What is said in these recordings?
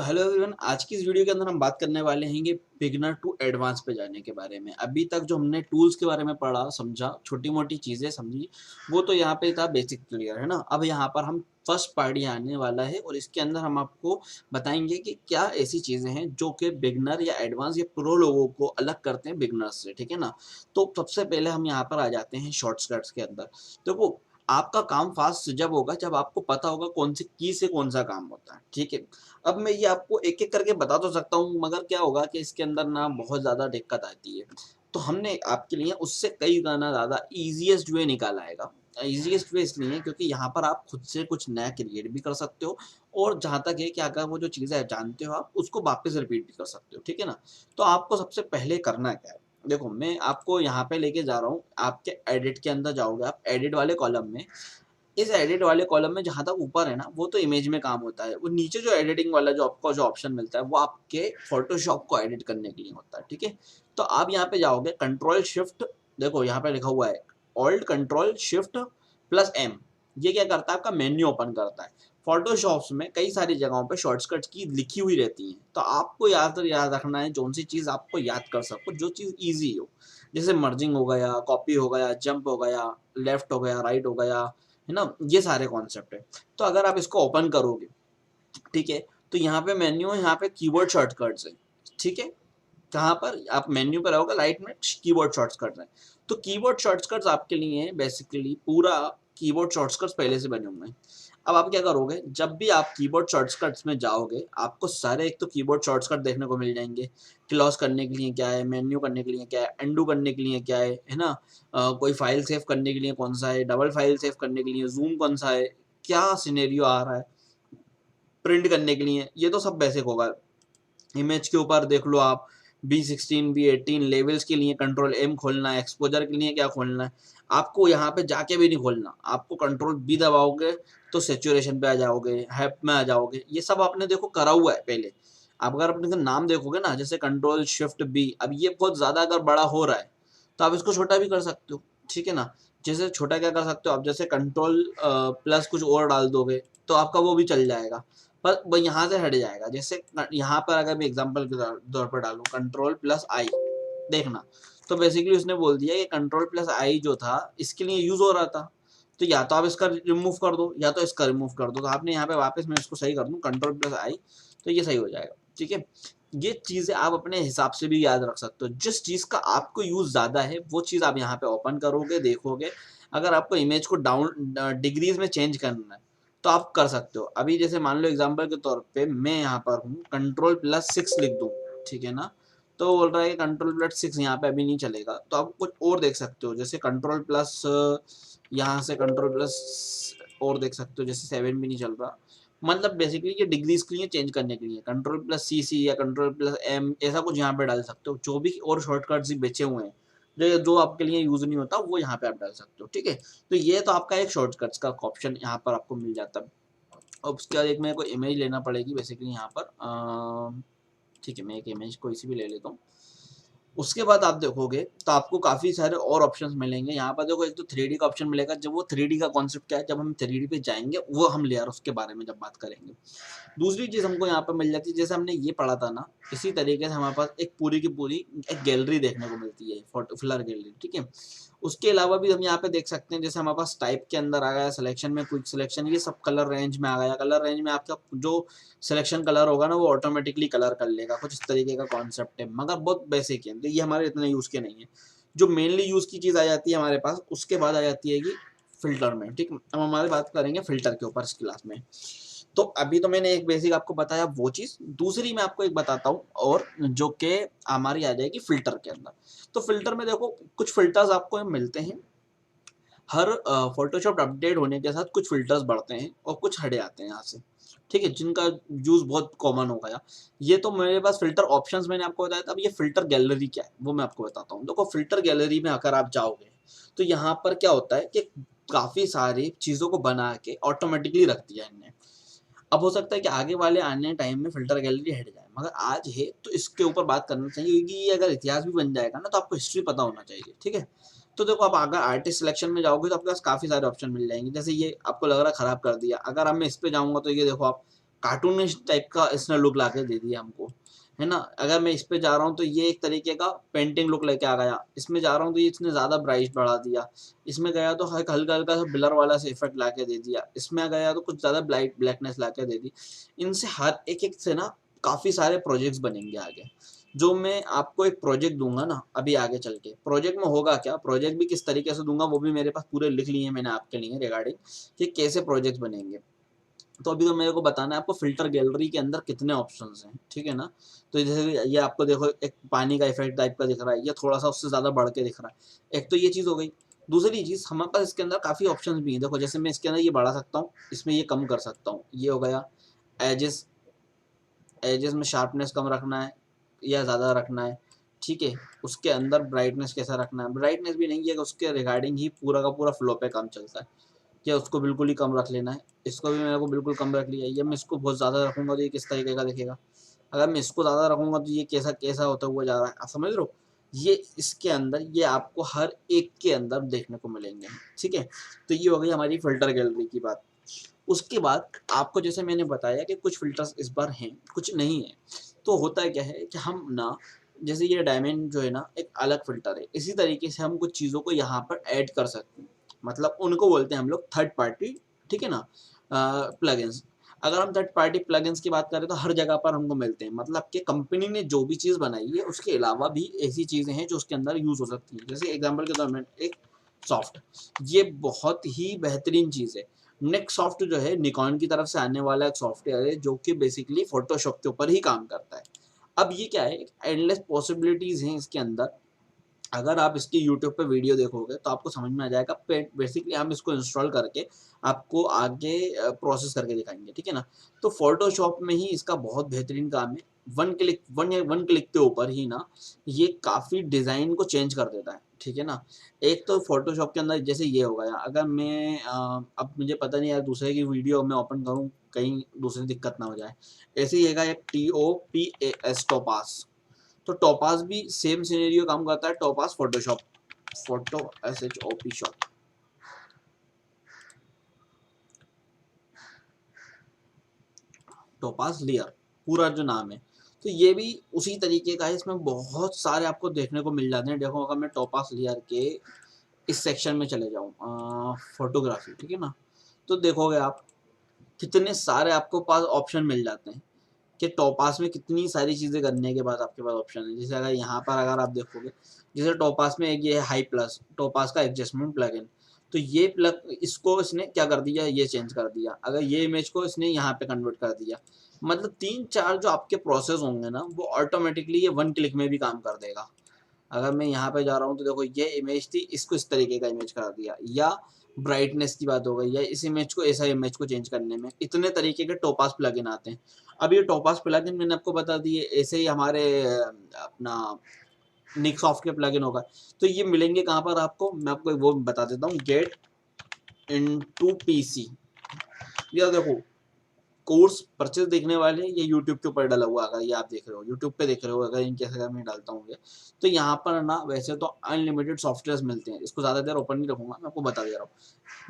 तो hello everyone, आज की इस वीडियो के अंदर हम बात करने वाले हैं कि बिगिनर टू एडवांस पे जाने के बारे में। अभी तक जो हमने टूल्स के बारे में पढ़ा, समझा, छोटी-मोटी चीज़ें समझी, वो तो यहाँ पे था बेसिक क्लियर, है ना? अब यहाँ पर हम फर्स्ट पार्ट ये आने वाला है और इसके अंदर हम आपको बताएँगे कि क्या ऐसी चीज़ें हैं जो कि बिगिनर या एडवांस या प्रो लोगों को अलग करते हैं बिगिनर्स से, ठीक है ना? तो सबसे पहले हम यहाँ पर आ जाते हैं शॉर्टकट्स के अंदर। देखो, आपका काम फास्ट जब होगा जब आपको पता होगा कौन सी की से कौन-सा काम होता है, ठीक है? अब मैं ये आपको एक-एक करके बता तो सकता हूँ, मगर क्या होगा कि इसके अंदर ना बहुत ज़्यादा दिक्कत आती है। तो हमने आपके लिए उससे कई गुना ज़्यादा ईज़ीएस्ट वे निकाला आएगा। ईज़ीएस्ट वे इसलिए क्योंकि यहाँ पर आप खुद से कुछ नया क्रिएट भी कर सकते हो और जहाँ तक है कि अगर वो जो चीज़ें जानते हो आप, उसको वापस रिपीट भी कर सकते हो, ठीक है ना? तो आपको सबसे पहले करना क्या है? देखो, मैं आपको यहाँ पे लेके जा रहा हूँ, आपके एडिट के अंदर जाओगे आप, एडिट वाले कॉलम में इस एडिट वाले कॉलम में जहाँ तक ऊपर है ना, वो तो इमेज में काम होता है। वो नीचे जो एडिटिंग वाला जो आपको जो ऑप्शन मिलता है, वो आपके फ़ोटोशॉप को एडिट करने के लिए होता है, ठीक है? तो आप यहाँ पे जाओगे कंट्रोल शिफ्ट देखो यहाँ पे लिखा हुआ है alt control shift plus M. ये क्या करता है आपका मेन्यू ओपन करता है। फ़ोटोशॉप्स में कई सारी जगहों पे शॉर्टकट्स की लिखी हुई रहती हैं। तो आपको याद रखना है जौन-सी चीज़ आपको याद कर सको, जो चीज़ ईज़ी हो। जैसे मर्जिंग हो गया, कॉपी हो गया, जंप हो गया, लेफ्ट हो गया, राइट हो गया, है ना? ये सारे कॉन्सेप्ट है। तो अगर आप इसको ओपन करोगे, ठीक है? तो यहाँ पे मेन्यू है, यहाँ पे कीबोर्ड शॉर्टकट्स है, ठीक है? कहाँ पर आप मेन्यू पे रहोगे, राइट में कीबोर्ड शॉर्टकट्स हैं। तो कीबोर्ड शॉर्टकट्स आपके लिए बेसिकली पूरा कीबोर्ड शॉर्टकट्स पहले से बने हुए हैं। अब आप क्या करोगे, जब भी आप कीबोर्ड शॉर्टकट्स में जाओगे, आपको सारे एक तो कीबोर्ड शॉर्टकट देखने को मिल जाएँगे। क्लोज़ करने के लिए क्या है, मेन्यू करने के लिए क्या है, अनडू करने के लिए क्या है ना? कोई फ़ाइल सेव करने के लिए कौन-सा है, डबल फ़ाइल सेव करने के लिए ज़ूम कौन-सा है, क्या सिनेरियो आ रहा है, प्रिंट करने के लिए, ये तो सब बेसिक होगा। इमेज के ऊपर देख लो आप, B16, B18 लेवल्स के लिए कंट्रोल एम खोलना है, एक्सपोज़र के लिए क्या खोलना है, आपको यहाँ पे जाके भी नहीं खोलना, आपको कंट्रोल बी दबाओगे तो सैचुरेशन पे आ जाओगे, हैप में आ जाओगे, ये सब आपने देखो करा हुआ है पहले। आप अगर अपने नाम देखोगे ना, जैसे कंट्रोल शिफ्ट बी, अब ये बहुत ज़्यादा अगर बड़ा हो रहा है, तो आप इसको छोटा भी कर सकते हो, ठीक है ना? जैसे छोटा क्या कर सकते हो आप, जैसे कंट्रोल प्लस कुछ और डाल दोगे, तो आपका वो भी चल जाएगा। पर वो यहाँ से हट जाएगा। जैसे यहाँ पर अगर मैं एग्जांपल के तौर पर डालूँ कंट्रोल प्लस आई, देखना, तो बेसिकली उसने बोल दिया कि कंट्रोल प्लस आई जो था इसके लिए यूज़ हो रहा था। तो या तो आप इसका रिमूव कर दो या तो इसका रिमूव कर दो। तो आपने यहाँ पे वापस मैं इसको सही कर दूँ कंट्रोल प्लस आई, तो ये सही हो जाएगा, ठीक है? ये चीज़ें आप अपने हिसाब से भी याद रख सकते हो। जिस चीज़ का आपको यूज़ ज़्यादा है, वो चीज़ आप यहाँ पे ओपन करोगे, देखोगे। अगर आपको इमेज को डिग्रीज़ में चेंज करना है, तो आप कर सकते हो। अभी जैसे मान लो एग्ज़ाम्पल के तौर पे मैं यहाँ पर हूँ, कंट्रोल प्लस 6 लिख दूँ, ठीक है ना? तो बोल रहा है कि कंट्रोल प्लस 6 यहाँ पे अभी नहीं चलेगा, तो आप कुछ और देख सकते हो, जैसे कंट्रोल प्लस यहाँ से कंट्रोल प्लस और देख सकते हो, जैसे 7 भी नहीं चल रहा। मतलब बेसिकली ये डिग्रीज़ के लिए चेंज करने के लिए कंट्रोल प्लस सीसी या कंट्रोल प्लस एम ऐसा कुछ यहाँ पे डाल सकते हो। जो भी और शॉर्टकट्स बचे हुए हैं, जो आपके लिए यूज़ नहीं होता, वो यहाँ पे आप डाल सकते हो, ठीक है? तो ये तो आपका एक शॉर्टकट्स का ऑप्शन यहाँ पर आपको मिल जाता है। अब उसके बाद एक मेरे को इमेज लेना पड़ेगी बेसिकली यहाँ पर ठीक है, मैं एक इमेज कोई सी भी ले लेता हूँ। उसके बाद आप देखोगे तो आपको काफ़ी सारे और ऑप्शंस मिलेंगे। यहाँ पर देखो एक तो 3D का ऑप्शन मिलेगा, जब वो 3D का कॉन्सेप्ट क्या है, जब हम 3D पे जाएँगे वो हम लेयर उसके बारे में जब बात करेंगे। दूसरी चीज़ हमको यहाँ पे मिल जाती है, जैसे हमने ये पढ़ा था ना, इसी तरीके से हमारे पास एक पूरी की पूरी एक गैलरी देखने को मिलती है, फ़ोटो फ्लर गैलरी, ठीक है? उसके अलावा भी हम यहाँ पे देख सकते हैं, जैसे हमारे पास टाइप के अंदर आ गया, सिलेक्शन में क्विक सिलेक्शन, ये सब कलर रेंज में आ गया। कलर रेंज में आपका जो सिलेक्शन कलर होगा ना, वो ऑटोमेटिकली कलर कर लेगा, कुछ इस तरीके का कॉन्सेप्ट है, मगर बहुत बेसिक है, तो ये हमारे इतने यूज़ के नहीं है। जो मेनली यूज़ की चीज़ आ जाती है हमारे पास, उसके बाद आ जाती है कि फ़िल्टर में, ठीक है? अब हमारी बात करेंगे फ़िल्टर के ऊपर इस क्लास में। तो अभी तो मैंने एक बेसिक आपको बताया वो चीज़, दूसरी मैं आपको एक बताता हूँ और जो कि हमारी आ जाएगी फ़िल्टर के अंदर। तो फ़िल्टर में देखो कुछ फ़िल्टर्स आपको मिलते हैं, हर फ़ोटोशॉप अपडेट होने के साथ कुछ फ़िल्टर्स बढ़ते हैं और कुछ हट जाते हैं यहाँ से, ठीक है? जिनका यूज़ बहुत कॉमन हो गया। ये तो मेरे पास फ़िल्टर ऑप्शंस मैंने आपको बताया था, अब ये फ़िल्टर गैलरी क्या है, वो मैं आपको बताता हूँ। देखो फ़िल्टर गैलरी में अगर आप जाओगे, तो यहाँ पर क्या होता है कि काफ़ी सारी चीज़ों को बना के ऑटोमेटिकली रख दिया इनने। अब हो सकता है कि आगे वाले आने टाइम में फ़िल्टर गैलरी हट जाए, मगर आज है तो इसके ऊपर बात करना चाहिए, क्योंकि ये अगर इतिहास भी बन जाएगा ना, तो आपको हिस्ट्री पता होना चाहिए, ठीक है? तो देखो, आप अगर आर्टिस्ट सिलेक्शन में जाओगे तो आपके पास काफ़ी सारे ऑप्शन मिल जाएँगे। जैसे ये आपको लग रहा है खराब कर दिया, अगर अब मैं इस पे जाऊँगा तो ये देखो आप कार्टूनिस्ट टाइप का इसने लुक ला के दे दिया हमको, है ना। अगर मैं इस पे जा रहा हूँ तो ये एक तरीके का पेंटिंग लुक लेके आ गया, इसमें जा रहा हूँ तो ये इसने ज़्यादा ब्राइट बढ़ा दिया, इसमें गया तो हल्का हल्का सा ब्लर वाला से इफेक्ट ला के दे दिया, इसमें गया तो कुछ ज़्यादा ब्लैकनेस ला के दे दी। इनसे हर एक से ना काफ़ी सारे प्रोजेक्ट्स बनेंगे आगे, जो मैं आपको एक प्रोजेक्ट दूंगा ना अभी आगे चल के, प्रोजेक्ट में होगा क्या, प्रोजेक्ट भी किस तरीके से दूंगा वो भी मेरे पास पूरे लिख लिए हैं मैंने आपके लिए रिगार्डिंग कि कैसे प्रोजेक्ट बनेंगे। तो अभी तो मेरे को बताना है आपको फिल्टर गैलरी के अंदर कितने ऑप्शंस हैं, ठीक है ना। तो जैसे ये आपको देखो एक पानी का इफेक्ट टाइप का दिख रहा है, ये थोड़ा सा उससे ज़्यादा बढ़ के दिख रहा है, एक तो ये चीज़ हो गई। दूसरी चीज़ हमारे पास इसके अंदर काफ़ी ऑप्शंस भी हैं, देखो जैसे मैं इसके अंदर ये बढ़ा सकता हूँ, इसमें ये कम कर सकता हूँ, ये हो गया। एजेस, एजेस में शार्पनेस कम रखना है या ज़्यादा रखना है, ठीक है। उसके अंदर ब्राइटनेस कैसा रखना है, ब्राइटनेस भी नहीं है कि उसके रिगार्डिंग ही पूरा का पूरा फ्लो पे काम चलता है, क्या उसको बिल्कुल ही कम रख लेना है। इसको भी मेरे को बिल्कुल कम रख लिया, ये मैं इसको बहुत ज़्यादा रखूँगा तो ये किस तरीके का दिखेगा, अगर मैं इसको ज़्यादा रखूँगा तो ये कैसा कैसा होता हुआ जा रहा है, आप समझ रहे हो। ये इसके अंदर ये आपको हर एक के अंदर देखने को मिलेंगे, ठीक है। तो ये हो गई हमारी फ़िल्टर गैलरी की बात। उसके बाद आपको जैसे मैंने बताया कि कुछ फ़िल्टर्स इस बार हैं, कुछ नहीं है। तो होता है क्या है कि हम ना जैसे ये डायमंड जो है ना एक अलग फ़िल्टर है, इसी तरीके से हम कुछ चीज़ों को यहाँ पर ऐड कर सकते हैं। मतलब उनको बोलते हैं हम लोग थर्ड पार्टी, ठीक है ना, प्लगइन्स। अगर हम थर्ड पार्टी प्लगइन्स की बात करें तो हर जगह पर हमको मिलते हैं, मतलब कि कंपनी ने जो भी चीज़ बनाई है उसके अलावा भी ऐसी चीज़ें हैं जो उसके अंदर यूज़ हो सकती हैं। जैसे एग्जांपल के तौर में एक सॉफ्ट, ये बहुत ही बेहतरीन चीज़ है। नेक्स्ट सॉफ्ट जो है निकॉन की तरफ से आने वाला एक सॉफ्टवेयर है जो कि बेसिकली फोटोशॉप के ऊपर ही काम करता है। अब ये क्या है, एंडलेस पॉसिबिलिटीज़ हैं इसके अंदर। अगर आप इसकी यूट्यूब पे वीडियो देखोगे तो आपको समझ में आ जाएगा। बेसिकली हम इसको इंस्टॉल करके आपको आगे प्रोसेस करके दिखाएंगे, ठीक है ना। तो फोटोशॉप में ही इसका बहुत बेहतरीन काम है। वन क्लिक के ऊपर ही ना ये काफ़ी डिज़ाइन को चेंज कर देता है, ठीक है ना। एक तो फोटोशॉप के अंदर जैसे ये हो गया, अगर मैं अब मुझे पता नहीं यार दूसरे की वीडियो मैं ओपन करूँ कहीं दूसरी दिक्कत ना हो जाए। ऐसे ही है एक TOPAS टोपास, तो टोपास भी सेम सिनेरियो काम करता है। Topaz Photoshop, photo SHOP shop, topaz layer पूरा जो नाम है। तो ये भी उसी तरीके का है, इसमें बहुत सारे आपको देखने को मिल जाते हैं। देखो अगर मैं टोपास लेयर के इस सेक्शन में चले जाऊँ फोटोग्राफी, ठीक है ना, तो देखोगे आप कितने सारे आपको पास ऑप्शन मिल जाते हैं कि टोपास में कितनी सारी चीज़ें करने के बाद आपके पास ऑप्शन है। जैसे अगर यहाँ पर अगर आप देखोगे, जैसे टोपास में एक ये है हाई प्लस, टोपास का एडजस्टमेंट प्लगइन। तो ये प्लग इसको इसने क्या कर दिया, ये चेंज कर दिया। अगर ये इमेज को इसने यहाँ पे कन्वर्ट कर दिया, मतलब 3-4 जो आपके प्रोसेस होंगे ना वो ऑटोमेटिकली ये वन क्लिक में भी काम कर देगा। अगर मैं यहाँ पे जा रहा हूँ तो देखो ये इमेज थी, इसको इस तरीके का इमेज करा दिया, या ब्राइटनेस की बात हो गई, या इस इमेज को ऐसा इमेज को चेंज करने में इतने तरीके के टोपास प्लगइन आते हैं। अब ये टोपास प्लगइन मैंने आपको बता दिए, ऐसे ही हमारे अपना निकसॉफ्ट के प्लगइन होगा। तो ये मिलेंगे कहाँ पर आपको, मैं आपको वो बता देता हूँ, गेट इनटू पीसी। या देखो कोर्स परचेज देखने वाले ये यूट्यूब के ऊपर डाला हुआ, अगर ये आप देख रहे हो यूट्यूब पे देख रहे हो, अगर इनके अगर मैं डालता हूँ तो यहाँ पर ना वैसे तो अनलिमिटेड सॉफ्टवेयर मिलते हैं। इसको ज़्यादा देर ओपन नहीं रखूँगा, मैं आपको बता दे रहा हूँ।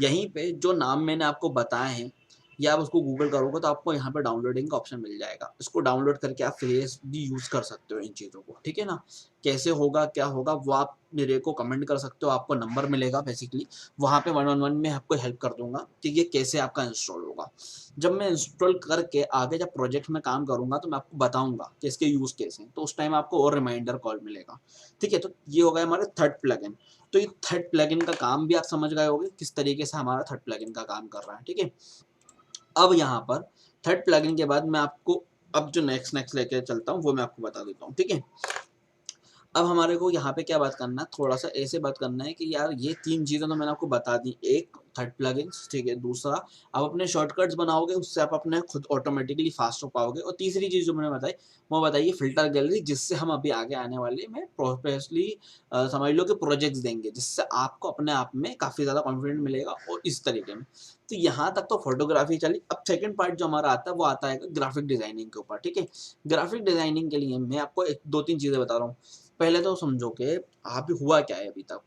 यहीं पे जो नाम मैंने आपको बताए हैं, या आप उसको गूगल करोगे तो आपको यहाँ पे डाउनलोडिंग का ऑप्शन मिल जाएगा। इसको डाउनलोड करके आप फेस भी यूज़ कर सकते हो इन चीज़ों को, ठीक है ना। कैसे होगा क्या होगा वो आप मेरे को कमेंट कर सकते हो, आपको नंबर मिलेगा बेसिकली, वहाँ पे 1-on-1 में आपको हेल्प कर दूंगा कि ये कैसे आपका इंस्टॉल होगा। जब मैं इंस्टॉल करके आगे जब प्रोजेक्ट में काम करूंगा तो मैं आपको बताऊंगा कि इसके यूज़ कैसे हैं, तो उस टाइम आपको और रिमाइंडर कॉल मिलेगा, ठीक है। तो ये हो गया हमारे थर्ड प्लगइन। तो ये थर्ड प्लगइन का काम भी आप समझ गए होंगे किस तरीके से हमारा थर्ड प्लगइन का काम कर रहा है, ठीक है। अब यहाँ पर थर्ड प्लगइन के बाद मैं आपको अब जो नेक्स्ट लेके चलता हूँ वो मैं आपको बता देता हूँ, ठीक है। अब हमारे को यहाँ पे क्या बात करना है, थोड़ा सा ऐसे बात करना है कि यार ये 3 चीज़ें तो मैंने आपको बता दी। एक थर्ड प्लगइन्स, ठीक है। दूसरा आप अपने शॉर्टकट्स बनाओगे, उससे आप अपने खुद ऑटोमेटिकली फास्ट हो पाओगे। और तीसरी चीज़ जो मैंने बताई वो बताइए फ़िल्टर गैलरी, जिससे हम अभी आगे आने वाले में प्रोफेशनली समझ लो कि प्रोजेक्ट्स देंगे, जिससे आपको अपने आप में काफ़ी ज़्यादा कॉन्फिडेंट मिलेगा और इस तरीके में। तो यहाँ तक तो फोटोग्राफी चली। अब सेकंड पार्ट जो हमारा आता है वो आता है ग्राफिक डिज़ाइनिंग के ऊपर, ठीक है। ग्राफिक डिज़ाइनिंग के लिए मैं आपको 1-2-3 चीज़ें बता रहा हूँ। पहले तो समझो कि आप हुआ क्या है अभी तक,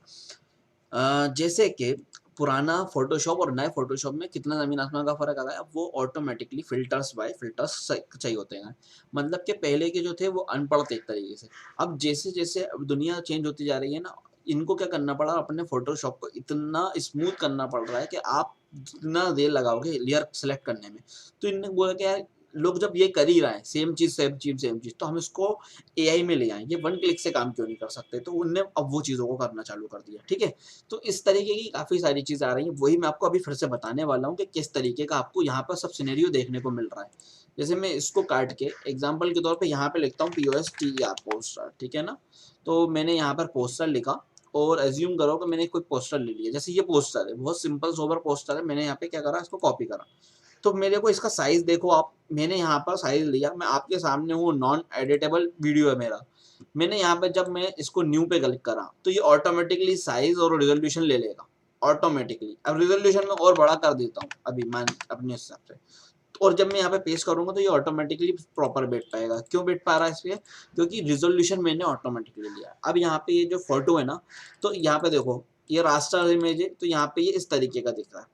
जैसे कि पुराना फोटोशॉप और नए फोटोशॉप में कितना ज़मीन आसमान का फ़र्क आ गया। अब वो ऑटोमेटिकली फ़िल्टर्स बाय फ़िल्टर्स चाहिए होते हैं। मतलब कि पहले के जो थे वो अनपढ़ थे एक तरीके से। अब जैसे-जैसे अब दुनिया चेंज होती जा रही है ना, इनको क्या करना पड़ा, अपने फोटोशॉप को इतना स्मूथ करना पड़ रहा है कि आप जितना देर लगाओगे लेयर सेलेक्ट करने में, तो इनने बोला कि यार लोग जब ये कर ही रहे हैं सेम चीज़, सेम चीज़, सेम चीज़, तो हम इसको एआई में ले आएँ। ये वन क्लिक से काम क्यों नहीं कर सकते? तो उनने अब वो चीज़ों को करना चालू कर दिया, ठीक है? तो इस तरीके की काफ़ी सारी चीज़ें आ रही हैं, वही मैं आपको अभी फिर से बताने वाला हूँ कि किस तरीके का आपको यहाँ पर सब सिनेरियो देखने को मिल रहा है। जैसे मैं इसको काट के एग्ज़ाम्पल के तौर पे यहाँ पे लिखता हूँ POSTER पोस्टर, ठीक है ना? तो मैंने यहाँ पर पोस्टर लिखा और अज़्यूम करो कि मैंने कोई पोस्टर ले लिया, जैसे ये पोस्टर है, बहुत सिंपल सोबर पोस्टर है, मैंने यहाँ पे क्या करा, इसको कॉपी करा। तो मेरे को इसका साइज़ देखो आप, मैंने यहाँ पर साइज़ लिया, मैं आपके सामने हूँ, नॉन एडिटेबल वीडियो है मेरा। मैंने यहाँ पे जब मैं इसको न्यू पे क्लिक करा, तो ये ऑटोमेटिकली साइज़ और रिज़ॉल्यूशन ले लेगा, ऑटोमेटिकली। अब रिज़ॉल्यूशन मैं और बड़ा कर देता हूँ अभी मान अपने हिसाब से, और जब मैं यहाँ पे पेस्ट करूँगा तो ये ऑटोमेटिकली प्रॉपर बैठ पाएगा। क्यों बैठ पा रहा है इसलिए? क्योंकि रिज़ॉल्यूशन मैंने ऑटोमेटिकली लिया। अब यहाँ पे ये जो फ़ोटो है ना, तो यहाँ पे देखो, ये रास्टर इमेज है, तो यहाँ पे ये इस तरीके का दिख रहा है।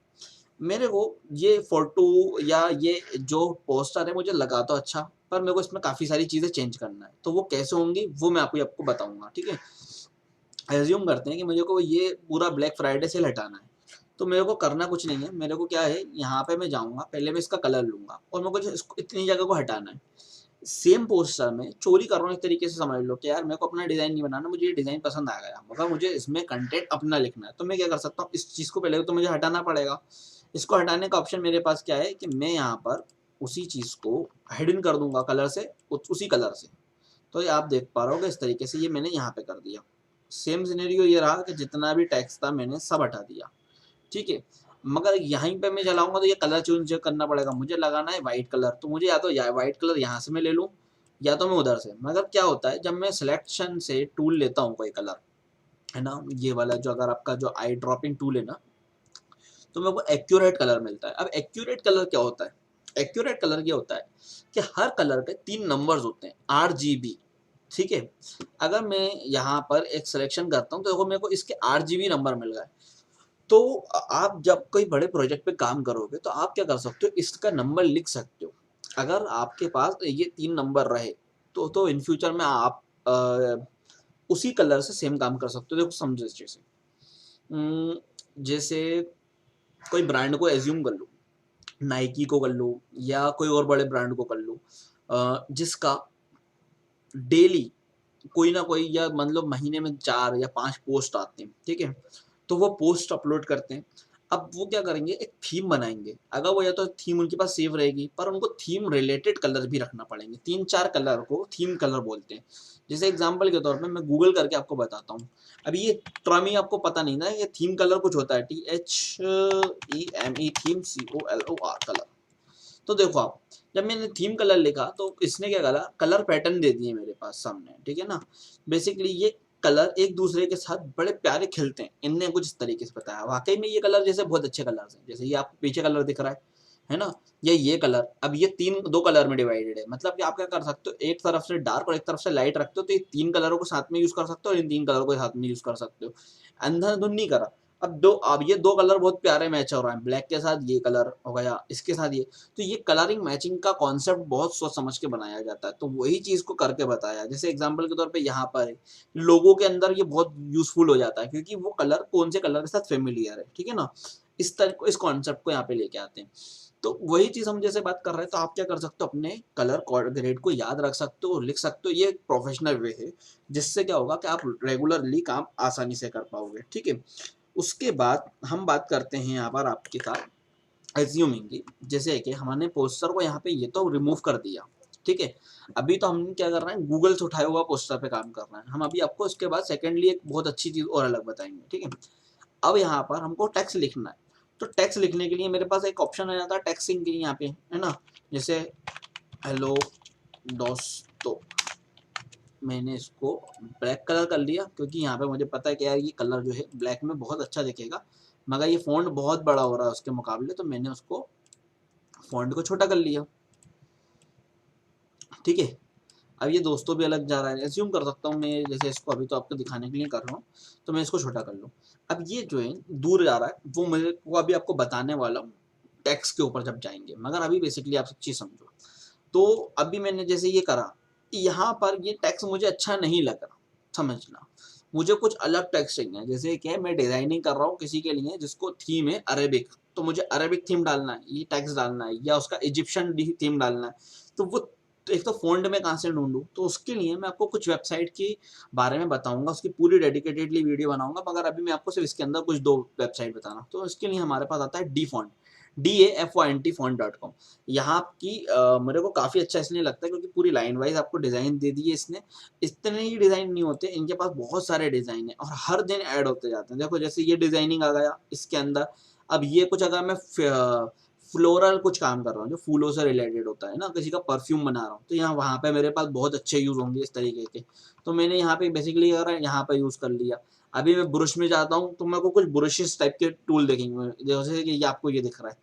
मेरे को ये फ़ोटो या ये जो पोस्टर है मुझे लगा तो अच्छा, पर मेरे को इसमें काफ़ी सारी चीज़ें चेंज करना है। तो वो कैसे होंगी वो मैं आपको बताऊँगा, ठीक है? अज़्यूम करते हैं कि मुझे को ये पूरा ब्लैक फ्राइडे सेल हटाना है। तो मेरे को करना कुछ नहीं है, मेरे को क्या है, यहाँ पे मैं जाऊँगा, पहले मैं इसका कलर लूँगा और मेरे को जो इसको इतनी जगह को हटाना है। सेम पोस्टर में चोरी कर रहा हूँ एक तरीके से समझ लो कि यार मेरे को अपना डिज़ाइन नहीं बनाना, मुझे ये डिज़ाइन पसंद आ गया, मगर मुझे इसमें कंटेंट अपना लिखना है। तो मैं क्या कर सकता हूँ, इस चीज़ को पहले तो मुझे हटाना पड़ेगा। इसको हटाने का ऑप्शन मेरे पास क्या है कि मैं यहाँ पर उसी चीज़ को हिडन कर दूँगा कलर से, उसी कलर से। तो ये आप देख पा रहे होगे इस तरीके से, ये मैंने यहाँ पे कर दिया। सेम सिनेरियो ये रहा कि जितना भी टेक्स्ट था मैंने सब हटा दिया, ठीक है? मगर यहीं पे मैं चलाऊँगा तो ये कलर चेंज करना पड़ेगा। मुझे लगाना है व्हाइट कलर, तो मुझे या तो व्हाइट कलर यहाँ से मैं ले लूँ या तो मैं उधर से। मगर क्या होता है, जब मैं सिलेक्शन से टूल लेता हूँ कोई कलर, है ना? ये वाला जो, अगर आपका जो आई ड्रॉपिंग टूल है ना, तो मेरे को एक्यूरेट कलर मिलता है। अब एक्यूरेट कलर क्या होता है? एक्यूरेट कलर ये होता है कि हर कलर के 3 नंबर्स होते हैं, RGB, ठीक है? अगर मैं यहाँ पर एक सिलेक्शन करता हूँ तो देखो मेरे को इसके RGB नंबर मिल गए। तो आप जब कोई बड़े प्रोजेक्ट पे काम करोगे तो आप क्या कर सकते हो, इसका नंबर लिख सकते हो। अगर आपके पास ये 3 नंबर रहे तो इन फ्यूचर में आप उसी कलर से सेम काम कर सकते हो। देखो समझो इस चीज़ से, जैसे कोई ब्रांड को एज्यूम कर लो, नाइकी को कर लो या कोई और बड़े ब्रांड को कर लो, जिसका डेली कोई ना कोई, या मतलब महीने में 4 या 5 पोस्ट आते हैं, ठीक है? तो वो पोस्ट अपलोड करते हैं। अब वो क्या करेंगे, एक थीम बनाएँगे। अगर वो, या तो थीम उनके पास सेव रहेगी, पर उनको थीम रिलेटेड कलर भी रखना पड़ेंगे। 3-4 कलर को थीम कलर बोलते हैं। जैसे एग्ज़ाम्पल के तौर पे मैं गूगल करके आपको बताता हूँ। अभी ये टर्म ही आपको पता नहीं ना, ये थीम कलर कुछ होता है, THEME थीम COLOR कलर। तो देखो आप, जब मैंने थीम कलर लिखा तो इसने क्या करा, कलर पैटर्न दे दिए मेरे पास सामने, ठीक है ना? बेसिकली ये कलर एक दूसरे के साथ बड़े प्यारे खिलते हैं, इनने कुछ इस तरीके से बताया। वाकई में ये कलर जैसे बहुत अच्छे कलर्स हैं, जैसे ये आपको पीछे कलर दिख रहा है ना? ये कलर, अब ये 2 कलर में डिवाइडेड है, मतलब कि आप क्या कर सकते हो, एक तरफ से डार्क और एक तरफ से लाइट रखते हो, तो ये 3 कलरों को साथ में यूज कर सकते हो और इन 3 कलर को साथ में यूज कर सकते हो। अंधाधुंध नहीं करा। अब ये 2 कलर बहुत प्यारे मैच हो रहे हैं, ब्लैक के साथ ये कलर हो गया, इसके साथ ये। तो ये कलरिंग मैचिंग का कॉन्सेप्ट बहुत सोच समझ के बनाया जाता है, तो वही चीज़ को करके बताया। जैसे एग्जांपल के तौर पे यहाँ पर है, लोगों के अंदर ये बहुत यूज़फुल हो जाता है क्योंकि वो कलर कौन से कलर के साथ फ़ैमिलियर है, ठीक है ना? इस कॉन्सेप्ट को यहाँ पे लेके आते हैं। तो वही चीज़ हम जैसे बात कर रहे हैं, तो आप क्या कर सकते हो, अपने कलर ग्रेड को याद रख सकते हो, लिख सकते हो। ये एक प्रोफेशनल वे है, जिससे क्या होगा कि आप रेगुलरली काम आसानी से कर पाओगे, ठीक है? उसके बाद हम बात करते हैं यहाँ पर आपके साथ एज्यूमिंग की, जैसे कि हमने पोस्टर को यहाँ पे ये तो रिमूव कर दिया, ठीक है? अभी तो हम क्या कर रहे हैं, गूगल से उठाया हुआ पोस्टर पे काम कर रहे हैं हम। अभी आपको इसके बाद सेकेंडली एक बहुत अच्छी चीज़ और अलग बताएंगे, ठीक है? अब यहाँ पर हमको टेक्स्ट लिखना है, तो टेक्स्ट लिखने के लिए मेरे पास एक ऑप्शन आ जाता है टेक्स्टिंग के लिए यहाँ पे, है ना? जैसे हेलो दोस्तों, मैंने इसको ब्लैक कलर कर लिया क्योंकि यहाँ पे मुझे पता है कि यार ये कलर जो है ब्लैक में बहुत अच्छा दिखेगा, मगर ये फ़ॉन्ट बहुत बड़ा हो रहा है उसके मुकाबले, तो मैंने उसको फ़ॉन्ट को छोटा कर लिया, ठीक है? अब ये दोस्तों भी अलग जा रहा है, एज्यूम कर सकता हूँ मैं, जैसे इसको अभी तो आपको दिखाने के लिए कर रहा हूँ, तो मैं इसको छोटा कर लूँ। अब ये जो है दूर जा रहा है, वो मेरे को अभी आपको बताने वाला हूँ टेक्स्ट के ऊपर जब जाएंगे, मगर अभी बेसिकली आप सब चीज़ समझो। तो अभी मैंने जैसे ये करा, यहाँ पर ये टेक्स्ट मुझे अच्छा नहीं लग रहा, समझना, मुझे कुछ अलग टेक्स्ट चाहिए। जैसे क्या मैं डिजाइनिंग कर रहा हूँ किसी के लिए जिसको थीम है अरेबिक, तो मुझे अरेबिक थीम डालना है, ये टेक्स्ट डालना है, या उसका इजिप्शियन थीम डालना है, तो वो एक तो फ़ॉन्ट में कहाँ से ढूंढूं, तो उसके लिए मैं आपको कुछ वेबसाइट के बारे में बताऊंगा, उसकी पूरी डेडिकेटेडली वीडियो बनाऊंगा, मगर अभी मैं आपको सिर्फ इसके अंदर कुछ 2 वेबसाइट बताना। तो इसके लिए हमारे पास आता है डी फॉन्ट, DAFONT.com। यहाँ की मेरे को काफ़ी अच्छा इसलिए लगता है क्योंकि पूरी लाइन वाइज आपको डिज़ाइन दे दी है इसने। इतने ही डिज़ाइन नहीं होते, इनके पास बहुत सारे डिज़ाइन है और हर दिन ऐड होते जाते हैं। देखो जैसे ये डिज़ाइनिंग आ गया इसके अंदर, अब ये कुछ अगर मैं फ्लोरल कुछ काम कर रहा हूँ जो फूलों से रिलेटेड होता है ना, किसी का परफ्यूम बना रहा हूँ, तो यहाँ वहाँ पे मेरे पास बहुत अच्छे यूज़ होंगे इस तरीके के, तो मैंने यहाँ पे बेसिकली अगर यहाँ पे यूज़ कर लिया। अभी मैं ब्रश में जाता हूँ तो मेरे को कुछ ब्रशेस टाइप के टूल देखेंगे, जैसे कि ये आपको ये दिख रहा है।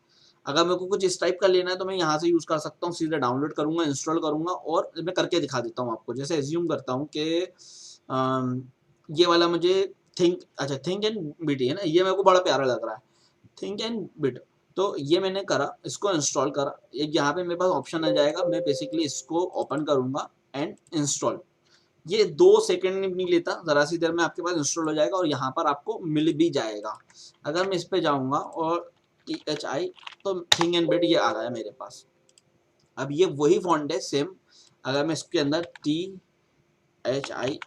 अगर मेरे को कुछ इस टाइप का लेना है तो मैं यहाँ से यूज़ कर सकता हूँ, सीधे डाउनलोड करूँगा, इंस्टॉल करूँगा, और मैं करके दिखा देता हूँ आपको। जैसे एज्यूम करता हूँ कि ये वाला मुझे थिंक एंड बिट है ना, ये मेरे को बड़ा प्यारा लग रहा है, थिंक एंड बिट। तो ये मैंने करा, इसको इंस्टॉल करा, एक यहाँ पे मेरे पास ऑप्शन आ जाएगा, मैं बेसिकली इसको ओपन करूँगा एंड इंस्टॉल। ये 2 सेकंड नहीं लेता, ज़रा सी देर में आपके पास इंस्टॉल हो जाएगा और यहाँ पर आपको मिल भी जाएगा। अगर मैं इस पे जाऊँगा और THI, तो थिंग एंड बिट ये आ गया मेरे पास। अब ये वही फॉन्ट है सेम, अगर मैं इसके अंदर THI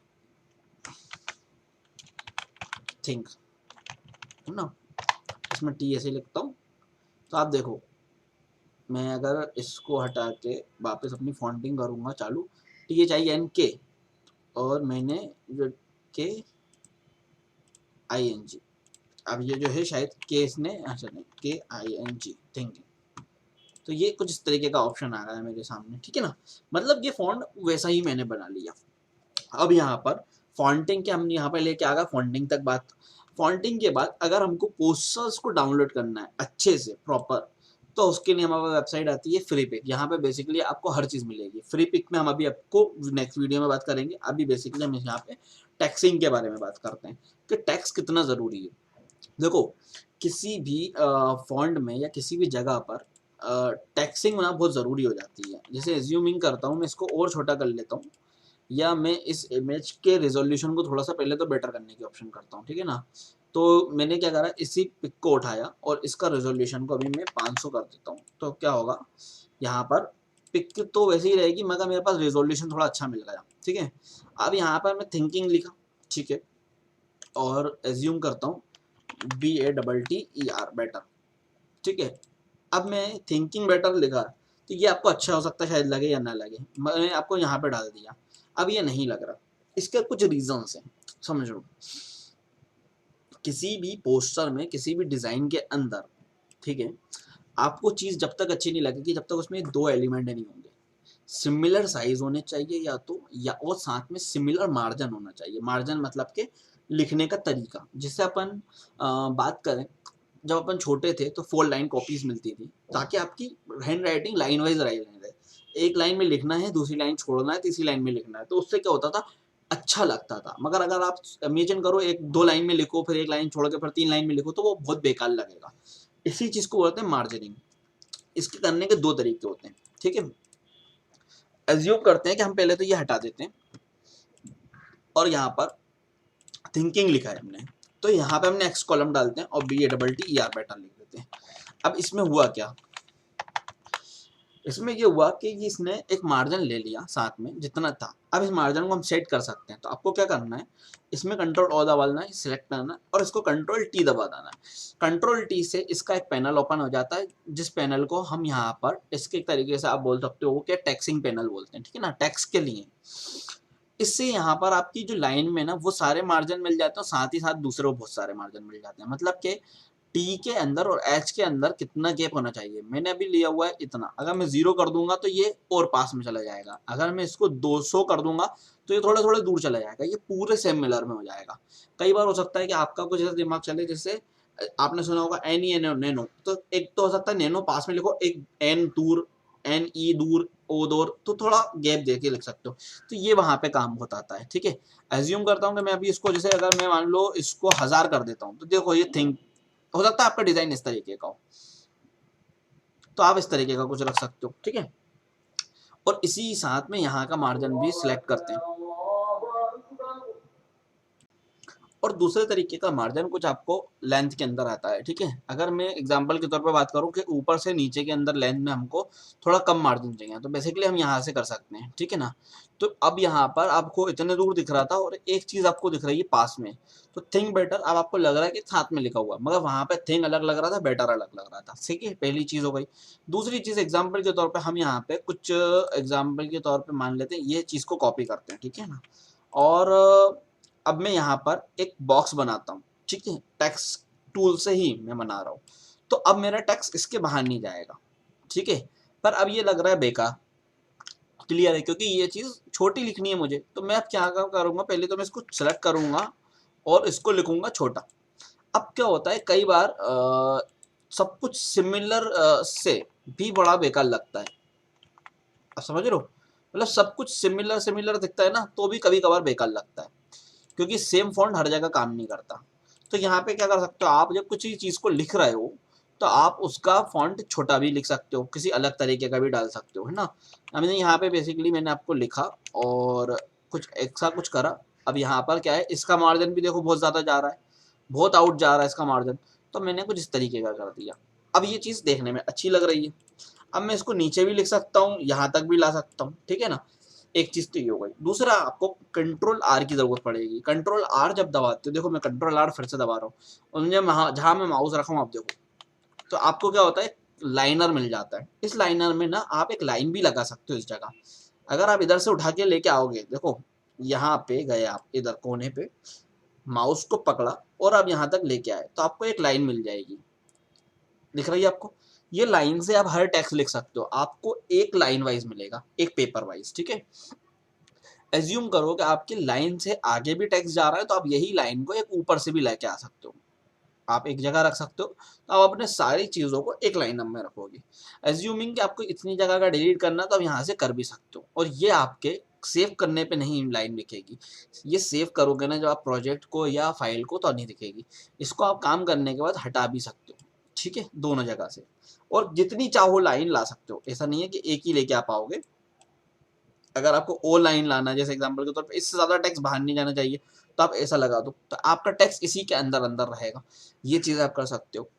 थिंक है ना, इसमें T ऐसे लिखता हूँ, तो आप देखो मैं अगर इसको हटा के वापस अपनी फॉन्टिंग करूँगा चालू, THINK, और मैंने जो KING, अब ये जो है शायद के इसने, अच्छा नहीं, KING थिंकिंग, तो ये कुछ इस तरीके का ऑप्शन आ रहा है मेरे सामने, ठीक है ना। मतलब ये फॉन्ट वैसा ही मैंने बना लिया। अब यहाँ पर फॉन्टिंग के हम यहाँ पर लेके आ गए फॉन्टिंग तक बात। फॉन्टिंग के बाद अगर हमको पोस्टर्स को डाउनलोड करना है अच्छे से प्रॉपर, तो उसके लिए हमारी वेबसाइट आती है फ्री पिक। यहाँ पे बेसिकली आपको हर चीज़ मिलेगी फ्री पिक में। हम अभी आपको नेक्स्ट वीडियो में बात करेंगे, अभी बेसिकली हम यहाँ पे टैक्सिंग के बारे में बात करते हैं कि टैक्स कितना ज़रूरी है। देखो किसी भी फॉन्ट में या किसी भी जगह पर टैक्सिंग होना बहुत ज़रूरी हो जाती है। जैसे एज्यूमिंग करता हूँ मैं इसको और छोटा कर लेता हूँ, या मैं इस इमेज के रेजोल्यूशन को थोड़ा सा पहले तो बेटर करने की ऑप्शन करता हूँ, ठीक है ना। तो मैंने क्या करा, इसी पिक को उठाया और इसका रेजोल्यूशन को अभी मैं 500 कर देता हूँ, तो क्या होगा यहाँ पर पिक तो वैसे ही रहेगी मगर मेरे पास रेजोल्यूशन थोड़ा अच्छा मिल गया, ठीक है। अब यहाँ पर मैं थिंकिंग लिखा, ठीक है, और एज्यूम करता हूँ BATTER बेटर, ठीक है। अब मैं थिंकिंग बेटर लिखा, तो ये आपको अच्छा हो सकता है शायद लगे या ना लगे, मैंने आपको यहाँ पे डाल दिया। अब ये नहीं लग रहा, इसके कुछ रीजंस हैं, समझो। किसी भी पोस्टर में किसी भी डिज़ाइन के अंदर, ठीक है, आपको चीज़ जब तक अच्छी नहीं लगेगी जब तक उसमें 2 एलिमेंट नहीं होंगे। सिमिलर साइज होने चाहिए या तो, या और साथ में सिमिलर मार्जिन होना चाहिए। मार्जिन मतलब के लिखने का तरीका, जिससे अपन बात करें, जब अपन छोटे थे तो 4 लाइन कॉपीज मिलती थी, ताकि आपकी हैंड राइटिंग लाइन वाइज रहे। एक लाइन में लिखना है, दूसरी लाइन छोड़ना है, तीसरी लाइन में लिखना है, तो उससे क्या होता था, अच्छा लगता था। मगर अगर आप इमेजिन करो एक 2 लाइन में लिखो, फिर एक लाइन छोड़ के फिर 3 लाइन में लिखो, तो वो बहुत बेकार लगेगा। इसी चीज को बोलते हैं मार्जिनिंग। इसके करने के 2 तरीके होते हैं, ठीक है। एज्यूम करते हैं कि हम पहले तो ये हटा देते हैं और यहाँ पर थिंकिंग लिखा है हमने, तो यहाँ पे हमने एक्स कॉलम डालते हैं और BATTER बेटर लिख देते हैं। अब इसमें हुआ क्या, इसमें ये हुआ कि इसने एक मार्जिन ले लिया साथ में जितना था। अब इस मार्जिन को हम सेट कर सकते हैं, तो आपको क्या करना है, इसमें कंट्रोल O दबाना है, सिलेक्ट करना है और इसको कंट्रोल T दबा देना है। कंट्रोल T से इसका एक पैनल ओपन हो जाता है, जिस पैनल को हम यहाँ पर इसके एक तरीके से आप बोल सकते हो कि टैक्सिंग पैनल बोलते हैं, ठीक है ना, टैक्स के लिए। इससे यहाँ पर आपकी जो लाइन में ना वो सारे मार्जिन मिल जाते हैं, साथ ही साथ दूसरे को बहुत सारे मार्जिन मिल जाते हैं। मतलब कि टी के अंदर और एच के अंदर कितना गैप होना चाहिए, मैंने अभी लिया हुआ है इतना। अगर मैं 0 कर दूंगा तो ये और पास में चला जाएगा, अगर मैं इसको 200 कर दूंगा तो ये थोड़ा थोड़ा दूर चला जाएगा, ये पूरे सेम मिलर में हो जाएगा। कई बार हो सकता है कि आपका कुछ ऐसा दिमाग चले, जैसे आपने सुना होगा एन ई एन नैनो, तो एक तो हो सकता है नैनो पास में लिखो, एक एन दूर, एन ई दूर, ओद और, तो थोड़ा गैप दे के लिख सकते हो। तो ये वहां पे काम होता आता है, ठीक है। एज्यूम करता हूँ कि मैं अभी इसको, जैसे अगर मैं मान लो इसको 1000 कर देता हूँ, तो देखो ये थिंक हो सकता है आपका डिजाइन इस तरीके का हो, तो आप इस तरीके का कुछ रख सकते हो, ठीक है। और इसी साथ में यहाँ का मार्जिन भी सिलेक्ट करते हैं। और दूसरे तरीके का मार्जिन कुछ आपको लेंथ के अंदर आता है, ठीक है। अगर मैं एग्जांपल के तौर पे बात करूं कि ऊपर से नीचे के अंदर लेंथ में हमको थोड़ा कम मार्जिन चाहिए, तो बेसिकली हम यहाँ से कर सकते हैं, ठीक है ना। तो अब यहाँ पर आपको इतने दूर दिख रहा था और एक चीज आपको दिख रही है पास में, तो थिंक बेटर, अब आपको लग रहा है कि साथ में लिखा हुआ, मगर वहां पे थिंक अलग लग रहा था, बेटर अलग लग रहा था, ठीक है। पहली चीज हो गई। दूसरी चीज एग्जाम्पल के तौर पर हम यहाँ पे कुछ एग्जाम्पल के तौर पर मान लेते हैं, ये चीज को कॉपी करते हैं, ठीक है ना। और अब मैं यहाँ पर एक बॉक्स बनाता हूँ, ठीक है, टेक्स्ट टूल से ही मैं बना रहा हूँ। तो अब मेरा टेक्स्ट इसके बाहर नहीं जाएगा, ठीक है। पर अब ये लग रहा है बेकार, क्लियर है, क्योंकि ये चीज छोटी लिखनी है मुझे। तो मैं अब क्या करूंगा, पहले तो मैं इसको सेलेक्ट करूंगा और इसको लिखूंगा छोटा। अब क्या होता है, कई बार सब कुछ सिमिलर से भी बड़ा बेकार लगता है, आप समझ रहे हो। मतलब सब कुछ सिमिलर सिमिलर दिखता है ना, तो भी कभी कभार बेकार लगता है, क्योंकि सेम फॉन्ट हर जगह काम नहीं करता। तो यहाँ पे क्या कर सकते हो आप, जब कुछ चीज को लिख रहे हो तो आप उसका फॉन्ट छोटा भी लिख सकते हो, किसी अलग तरीके का भी डाल सकते हो, है ना। हमने यहाँ पे बेसिकली मैंने आपको लिखा और कुछ ऐसा कुछ करा। अब यहाँ पर क्या है, इसका मार्जिन भी देखो बहुत ज्यादा जा रहा है, बहुत आउट जा रहा है इसका मार्जिन, तो मैंने कुछ इस तरीके का कर दिया। अब ये चीज देखने में अच्छी लग रही है। अब मैं इसको नीचे भी लिख सकता हूँ, यहाँ तक भी ला सकता हूँ, ठीक है ना। एक चीज तो ये हो गई। दूसरा, आपको कंट्रोल आर की जरूरत पड़ेगी। कंट्रोल आर जब दबाते हो, देखो मैं कंट्रोल आर फिर से दबा रहा हूँ, और जहां मैं माउस रखा हूँ आप देखो, तो आपको क्या होता है, लाइनर मिल जाता है। इस लाइनर में ना आप एक लाइन भी लगा सकते हो इस जगह। अगर आप इधर से उठा के लेके आओगे, देखो यहाँ पे गए आप, इधर कोने पे माउस को पकड़ा और आप यहाँ तक लेके आए, तो आपको एक लाइन मिल जाएगी, दिख रही है आपको। ये लाइन से आप हर टेक्स्ट लिख सकते हो, आपको एक लाइन वाइज मिलेगा, एक पेपर वाइज, ठीक है। एज्यूम करो कि आपकी लाइन से आगे भी टेक्स्ट जा रहा है, तो आप यही लाइन को एक ऊपर से भी लेके आ सकते हो, आप एक जगह रख सकते हो। तो आप अपने सारी चीजों को एक लाइन में रखोगे। एज्यूमिंग कि आपको इतनी जगह का डिलीट करना, तो आप यहाँ से कर भी सकते हो। और ये आपके सेव करने पे नहीं लाइन दिखेगी, ये सेव करोगे ना जब आप प्रोजेक्ट को या फाइल को, तो नहीं दिखेगी। इसको आप काम करने के बाद हटा भी सकते हो, ठीक है, दोनों जगह से। और जितनी चाहो लाइन ला सकते हो, ऐसा नहीं है कि एक ही लेके आ पाओगे। अगर आपको ओ लाइन लाना है, जैसे एग्जांपल के तौर पे इससे ज्यादा टेक्स्ट बाहर नहीं जाना चाहिए, तो आप ऐसा लगा दो, तो आपका टेक्स्ट इसी के अंदर अंदर रहेगा। ये चीज आप कर सकते हो।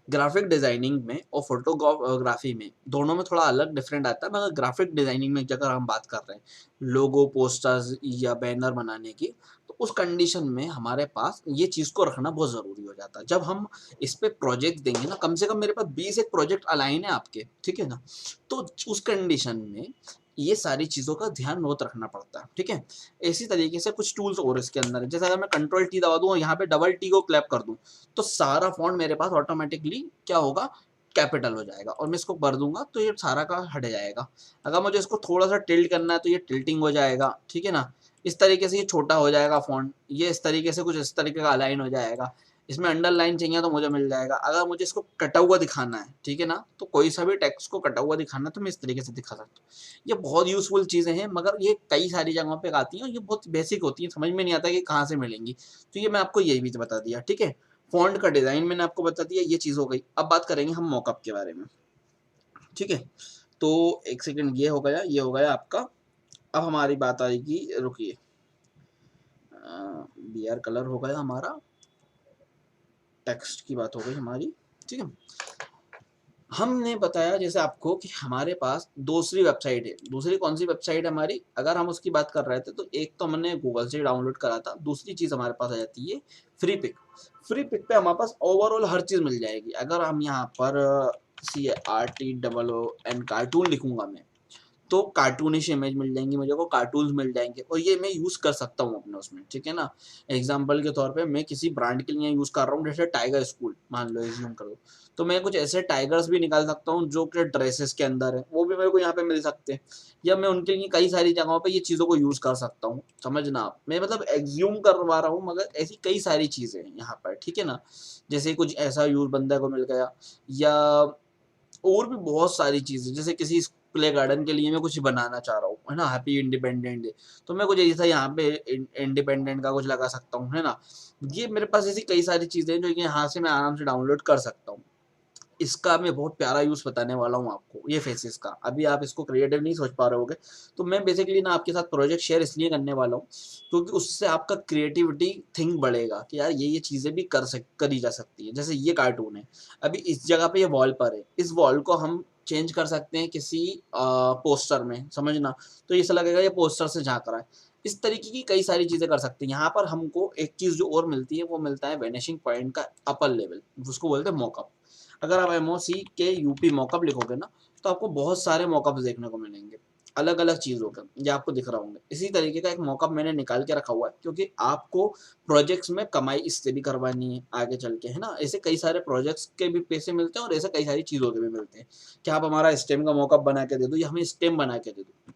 ग्राफिक डिजाइनिंग में और फोटोग्राफी में, दोनों में थोड़ा अलग डिफरेंट आता है, मगर ग्राफिक डिजाइनिंग में अगर हम बात कर रहे हैं लोगो, पोस्टर्स या बैनर बनाने की, तो उस कंडीशन में हमारे पास ये चीज को रखना बहुत जरूरी हो जाता है। जब हम इस पे प्रोजेक्ट देंगे ना, कम से कम मेरे पास 20 एक प्रोजेक्ट अलाइन है आपके, ठीक है ना, तो उस कंडीशन में ये सारी चीजों का ध्यान बहुत रखना पड़ता है, ठीक है। इसी तरीके से कुछ टूल्स और इसके अंदर है, जैसे अगर मैं कंट्रोल टी दबा दूं और यहाँ पे डबल टी को क्लैप कर दूं, तो सारा फॉन्ट मेरे पास ऑटोमेटिकली क्या होगा, कैपिटल हो जाएगा। और मैं इसको भर दूंगा तो ये सारा का हट जाएगा। अगर मुझे इसको थोड़ा सा टिल्ट करना है, तो ये टिल्टिंग हो जाएगा, ठीक है ना। इस तरीके से ये छोटा हो जाएगा फॉन्ट, ये इस तरीके से कुछ इस तरीके का अलाइन हो जाएगा। इसमें अंडरलाइन चाहिए तो मुझे मिल जाएगा। अगर मुझे इसको कटा हुआ दिखाना है, ठीक है ना, तो कोई सा भी टेक्स्ट को कटा हुआ दिखाना है, तो मैं इस तरीके से दिखा सकता हूँ। ये बहुत यूजफुल चीजें हैं, मगर ये कई सारी जगहों पे आती हैं और ये बहुत बेसिक होती हैं, समझ में नहीं आता कि कहाँ से मिलेंगी। तो ये मैं आपको ये भी बता दिया, ठीक है। फॉन्ट का डिजाइन मैंने आपको बता दिया, ये चीज हो गई। अब बात करेंगे हम मॉकअप के बारे में, ठीक है। तो एक सेकंड, ये हो गया, ये हो गया आपका। अब हमारी बात आएगी, रुकिए, बी आर कलर हो गया हमारा, टेक्स्ट की बात हो गई हमारी, ठीक है। हमने बताया जैसे आपको कि हमारे पास दूसरी वेबसाइट है। दूसरी कौन सी वेबसाइट है हमारी, अगर हम उसकी बात कर रहे थे, तो एक तो हमने गूगल से डाउनलोड करा था, दूसरी चीज हमारे पास आ जाती है फ्री पिक। फ्री पिक पे हमारे पास ओवरऑल हर चीज मिल जाएगी। अगर हम यहाँ पर CARTOON कार्टून लिखूंगा मैं, तो कार्टूनिश इमेज मिल जाएंगी मुझे को, कार्टून्स मिल जाएंगे, और ये मैं यूज कर सकता हूँ अपने उसमें, ठीक है ना। एग्जाम्पल के तौर पे मैं किसी ब्रांड के लिए यूज कर रहा हूँ, जैसे टाइगर स्कूल मान लो, एज्यूम करो, तो मैं कुछ ऐसे टाइगर्स भी निकाल सकता हूँ जो कि ड्रेसेस के अंदर है, वो भी मेरे को यहाँ पे मिल सकते हैं। या मैं उनके लिए कई सारी जगहों पे ये चीजों को यूज कर सकता हूँ, समझना आप, मैं मतलब एग्ज्यूम करवा रहा हूँ, मगर ऐसी कई सारी चीजें हैं यहाँ पर, ठीक है ना। जैसे कुछ ऐसा यूज बंदे को मिल गया, या और भी बहुत सारी चीजें, जैसे किसी प्ले गार्डन के लिए मैं कुछ बनाना चाह रहा हूँ, है ना, हैप्पी इंडिपेंडेंट डे, तो मैं कुछ ऐसा यहाँ पे इंडिपेंडेंट का कुछ लगा सकता हूँ, है ना। ये मेरे पास ऐसी कई सारी चीजें हैं जो कि यहाँ से मैं आराम से डाउनलोड कर सकता हूँ। इसका मैं बहुत प्यारा यूज बताने वाला हूँ आपको, ये फेसेस का। अभी आप इसको क्रिएटिव नहीं सोच पा रहे होगे, तो मैं बेसिकली ना आपके साथ प्रोजेक्ट शेयर इसलिए करने वाला हूँ क्योंकि उससे आपका क्रिएटिविटी थिंक बढ़ेगा कि यार ये चीजें भी करी जा सकती है। जैसे ये कार्टून है, अभी इस जगह पे ये वॉल पर है, इस वॉल को हम चेंज कर सकते हैं किसी पोस्टर में, समझना, तो ऐसा लगेगा ये पोस्टर से झांक रहा है। इस तरीके की कई सारी चीजें कर सकते हैं। यहाँ पर हमको एक चीज जो और मिलती है वो मिलता है वेनिशिंग पॉइंट का अपर लेवल, उसको बोलते हैं मॉकअप। अगर आप एमओसी के यूपी मॉकअप लिखोगे ना, तो आपको बहुत सारे मॉकअप्स देखने को मिलेंगे अलग अलग चीजों का, ये आपको दिख रहा होंगे। इसी तरीके का एक मॉकअप मैंने निकाल के रखा हुआ है क्योंकि आपको प्रोजेक्ट्स में कमाई इससे भी करवानी है आगे चल के, है ना। ऐसे कई सारे प्रोजेक्ट्स के भी पैसे मिलते हैं और ऐसे कई सारी चीजों के भी मिलते हैं कि आप हमारा स्टेम का मॉकअप बना के दे दो या हमें स्टेम बना के दे दो।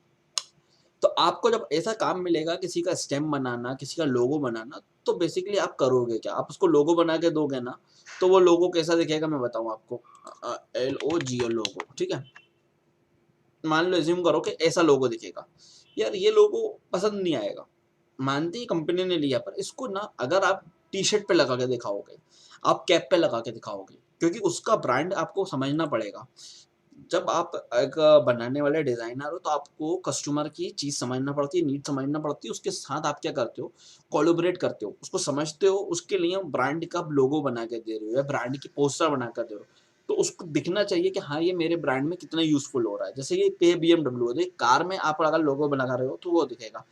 तो आपको जब ऐसा काम मिलेगा किसी का स्टेम बनाना, किसी का लोगो बनाना, तो बेसिकली आप करोगे क्या, आप उसको लोगो बना के दोगे ना, तो वो लोगो कैसा दिखेगा मैं बताऊं आपको। LOGO लोगो, ठीक है। मान लो एज्यूम करो कि ऐसा लोगो दिखेगा, यार ये लोगो पसंद नहीं आएगा, मानती ही कंपनी ने लिया, पर इसको ना अगर आप टी शर्ट पे लगा के दिखाओगे, आप कैप पे लगा के दिखाओगे, क्योंकि उसका ब्रांड आपको समझना पड़ेगा। जब आप एक बनाने वाले डिजाइनर हो तो आपको कस्टमर की चीज समझना पड़ती है, नीड समझना पड़ती है, उसके साथ आप क्या करते हो, कोलैबोरेट करते हो, उसको समझते हो, उसके लिए ब्रांड का लोगो बना के दे रहे हो या ब्रांड की पोस्टर बना कर दे रहे हो, तो उसको दिखना चाहिए कि हाँ ये मेरे ब्रांड में कितना यूजफुल हो रहा है। जैसे ये पे BMW है, तो कार में आप अगर लोगो बना रहे हो तो वो दिखेगा।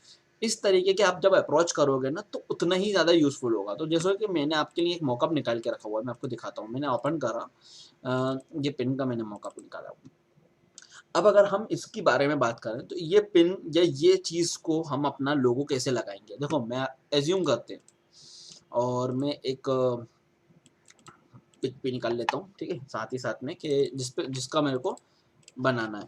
इस तरीके के आप जब अप्रोच करोगे ना तो उतना ही ज्यादा यूजफुल होगा। तो जैसे कि मैंने आपके लिए एक मॉकअप निकाल के रखा हुआ है, मैं आपको दिखाता हूँ। मैंने ओपन करा, ये पिन का मैंने मॉकअप निकाला। अब अगर हम इसके बारे में बात करें तो ये पिन या ये चीज को हम अपना लोगो कैसे लगाएंगे, देखो मैं एज्यूम करते हैं और मैं एक पिक भी निकाल लेता हूँ, ठीक है, साथ ही साथ में कि जिसका मेरे को बनाना है।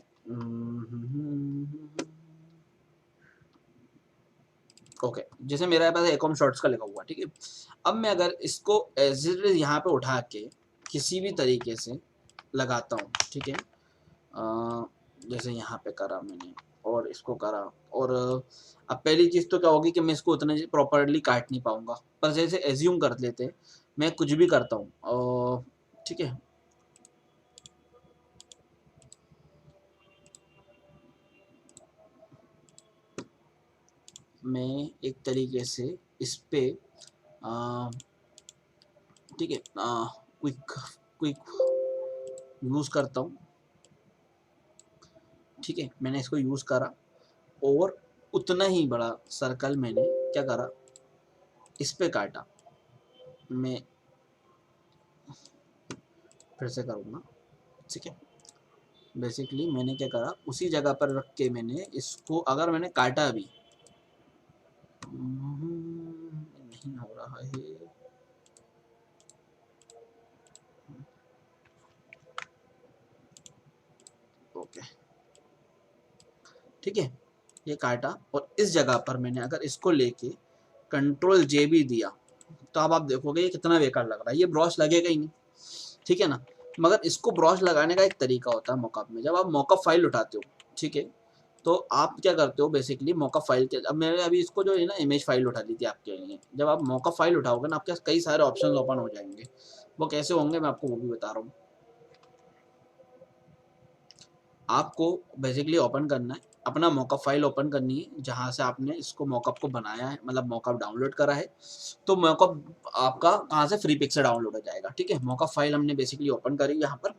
ओके, जैसे मेरे पास एकॉम शॉर्ट्स का लिखा हुआ, ठीक है। अब मैं अगर इसको एज इट इज यहाँ पे उठा के किसी भी तरीके से लगाता हूँ, ठीक है, जैसे यहाँ पे करा मैंने और इसको करा, और अब पहली चीज तो क्या होगी कि मैं इसको उतने प्रॉपरली काट नहीं पाऊंगा, पर जैसे एज्यूम कर लेते हैं मैं कुछ भी करता हूँ, ठीक है, मैं एक तरीके से इस पे ठीक है क्विक क्विक यूज करता हूँ, ठीक है। मैंने इसको यूज करा और उतना ही बड़ा सर्कल मैंने क्या करा, इस पे काटा। मैं फिर से करूँगा, ठीक है। बेसिकली मैंने क्या करा, उसी जगह पर रख के मैंने इसको, अगर मैंने काटा भी नहीं हो रहा है, ओके, ठीक है, ये काटा और इस जगह पर मैंने अगर इसको लेके Ctrl J भी दिया, तो अब आप देखोगे ये कितना बेकार लग रहा है, ये ब्रश लगेगा ही नहीं, ठीक है ना। मगर इसको ब्रश लगाने का एक तरीका होता है मॉकअप में। जब आप मॉकअप फाइल उठाते हो, ठीक है, तो आप क्या करते हो बेसिकली मॉकअप फाइल के, अब मैंने अभी इसको जो है ना इमेज फाइल उठा ली थी आपके लिए। जब आप मॉकअप फाइल उठाओगे ना, आपके पास कई सारे ऑप्शन ओपन हो जाएंगे। वो कैसे होंगे मैं आपको वो भी बता रहा हूँ। आपको बेसिकली ओपन करना है, अपना मॉकअप फाइल ओपन करनी है जहाँ से आपने इसको मॉकअप को बनाया है, मतलब मॉकअप डाउनलोड करा है। तो मॉकअप आपका कहाँ से, फ्री पिक से डाउनलोड हो जाएगा, ठीक है। मॉकअप फाइल हमने बेसिकली ओपन करी यहाँ पर,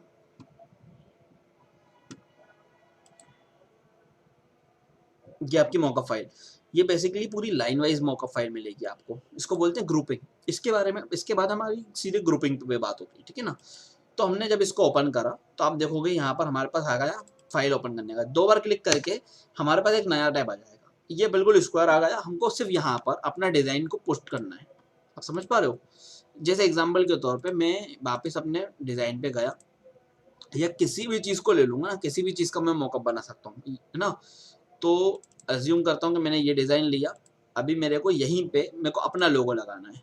ये आपकी मॉकअप फाइल, ये बेसिकली पूरी लाइन वाइज मॉकअप फाइल मिलेगी आपको, इसको बोलते हैं ग्रुपिंग। इसके बारे में इसके बाद हमारी सीधे ग्रुपिंग पे बात होती है, ठीक है ना। तो हमने जब इसको ओपन करा तो आप देखोगे यहाँ पर हमारे पास आ गया फाइल ओपन करने का, 2 बार क्लिक करके हमारे पास एक नया टैब आ जाएगा। ये बिल्कुल स्क्वायर आ गया, हमको सिर्फ यहाँ पर अपना डिजाइन को पोस्ट करना है। आप समझ पा रहे हो। जैसे एग्जाम्पल के तौर पे मैं वापस अपने डिजाइन पे गया, या किसी भी चीज को ले लूंगा ना, किसी भी चीज का मैं मॉकअप बना सकता हूँ, है ना। तो अज्यूम करता हूँ कि मैंने ये डिज़ाइन लिया, अभी मेरे को यहीं पे मेरे को अपना लोगो लगाना है,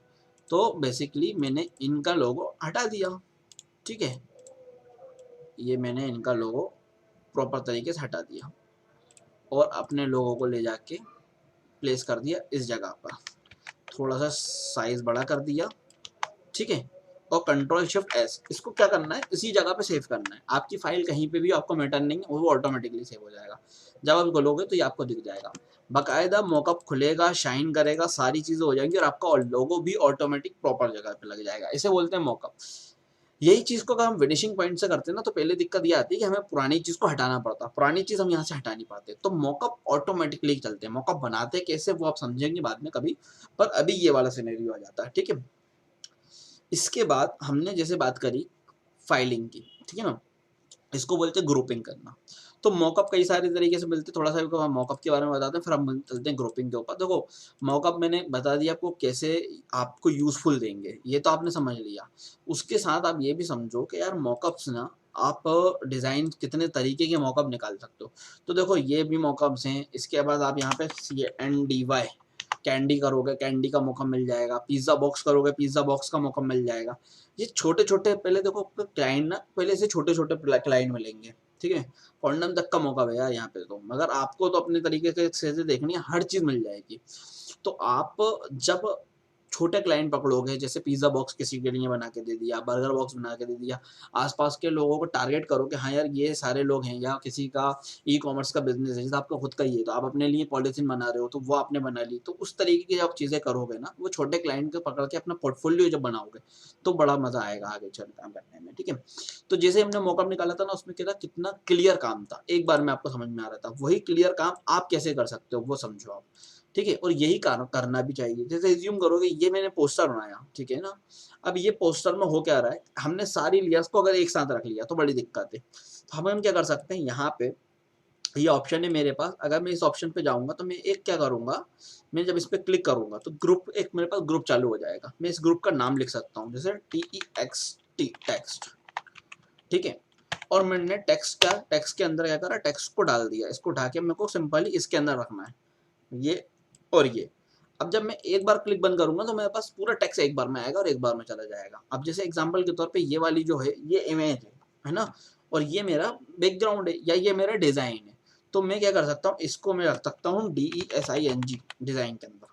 तो बेसिकली मैंने इनका लोगो हटा दिया, ठीक है। ये मैंने इनका लोगो प्रॉपर तरीके से हटा दिया और अपने लोगों को ले जाके प्लेस कर दिया इस जगह पर, थोड़ा सा साइज बड़ा कर दिया, ठीक है। और कंट्रोल शिफ्ट एस, इसको क्या करना है, इसी जगह पे सेव करना है। आपकी फाइल कहीं पे भी आपको मेटर नहीं है, वो ऑटोमेटिकली सेव हो जाएगा। जब आप खोलोगे तो ये आपको दिख जाएगा, बाकायदा मॉकअप खुलेगा, शाइन करेगा, सारी चीजें हो जाएंगी और आपका लोगो भी ऑटोमेटिक प्रॉपर जगह पे लग जाएगा। इसे बोलते हैं मॉकअप। यही चीज को अगर हम फिनिशिंग पॉइंट से करते हैं ना, तो पहले दिक्कत ये आती है कि हमें पुरानी चीज को हटाना पड़ता है, पुरानी चीज हम यहाँ से हटा नहीं पाते। तो मॉकअप ऑटोमेटिकली चलते हैं। मॉकअप बनाते कैसे वो आप समझेंगे बाद में कभी, पर अभी ये वाला सिनेरियो आ जाता है, ठीक है। इसके बाद हमने जैसे बात करी फाइलिंग की, ठीक है ना, इसको बोलते हैं ग्रुपिंग करना। तो मॉकअप कई सारे तरीके से मिलते हैं, थोड़ा सा मॉकअप के बारे में बताते हैं, फिर हम चलते हैं ग्रुपिंग के ऊपर। देखो मॉकअप मैंने बता दिया आपको कैसे आपको यूजफुल देंगे, ये तो आपने समझ लिया। उसके साथ आप ये भी समझो कि यार मॉकअप्स ना, आप डिजाइन कितने तरीके के मॉकअप निकाल सकते हो। तो देखो ये भी मॉकअप्स हैं। इसके बाद आप यहाँ पे CNDY कैंडी करोगे, कैंडी का मौका मिल जाएगा। पिज्जा बॉक्स करोगे, पिज्जा बॉक्स का मौका मिल जाएगा। ये छोटे छोटे, पहले देखो क्लाइंट ना, पहले से छोटे छोटे क्लाइंट मिलेंगे, ठीक है। कॉन्डम तक का मौका भैया यहाँ पे तो, मगर आपको तो अपने तरीके से देखनी है, हर चीज मिल जाएगी। तो आप जब छोटे क्लाइंट पकड़ोगे, जैसे पिज्जा बॉक्स किसी के लिए बना के दे दिया, बर्गर बॉक्स बना के दे दिया, आसपास के लोगों को टारगेट करो कि हाँ यार ये सारे लोग हैं, या किसी का ई-कॉमर्स का बिजनेस है, जैसे आपका खुद का ही है तो आप अपने लिए पॉलिथीन बना रहे हो तो वो आपने बना ली। तो उस तरीके की आप चीजें करोगे ना, वो छोटे क्लाइंट को पकड़ के अपना पोर्टफोलियो जब बनाओगे तो बड़ा मजा आएगा आगे चल काम करने में, ठीक है। तो जैसे हमने मौका निकाला था ना, उसमें क्या था, कितना क्लियर काम था, एक बार में आपको समझ में आ रहा था। वही क्लियर काम आप कैसे कर सकते हो वो समझो आप, ठीक है। और यही करना भी चाहिए। जैसे एज्यूम करोगे ये मैंने पोस्टर बनाया, ठीक है ना, अब ये पोस्टर में हो क्या रहा है, हमने सारी लेयर्स को अगर एक साथ रख लिया तो बड़ी दिक्कत है। तो हम क्या कर सकते हैं, यहाँ पे ये ऑप्शन है मेरे पास, अगर मैं इस ऑप्शन पे जाऊंगा तो मैं एक क्या करूंगा, मैं जब इस पे क्लिक करूंगा तो ग्रुप, एक मेरे पास ग्रुप चालू हो जाएगा। मैं इस ग्रुप का नाम लिख सकता हूँ, जैसे TEXT टेक्स्ट, ठीक है। और मैंने टेक्स्ट का, टेक्स्ट के अंदर क्या करा, टेक्स्ट को डाल दिया। इसको उठा के मेरे को सिंपली इसके अंदर रखना है, ये और ये। अब जब मैं एक बार क्लिक बंद करूंगा तो मेरे पास पूरा टेक्स्ट एक बार में आएगा और एक बार में चला जाएगा। अब जैसे एग्जांपल के तौर पे ये वाली जो है ये इमेज है ना, और ये मेरा बैकग्राउंड है या ये मेरा डिजाइन है। तो मैं क्या कर सकता हूँ, इसको मैं रख सकता हूँ DESING डिजाइन के अंदर।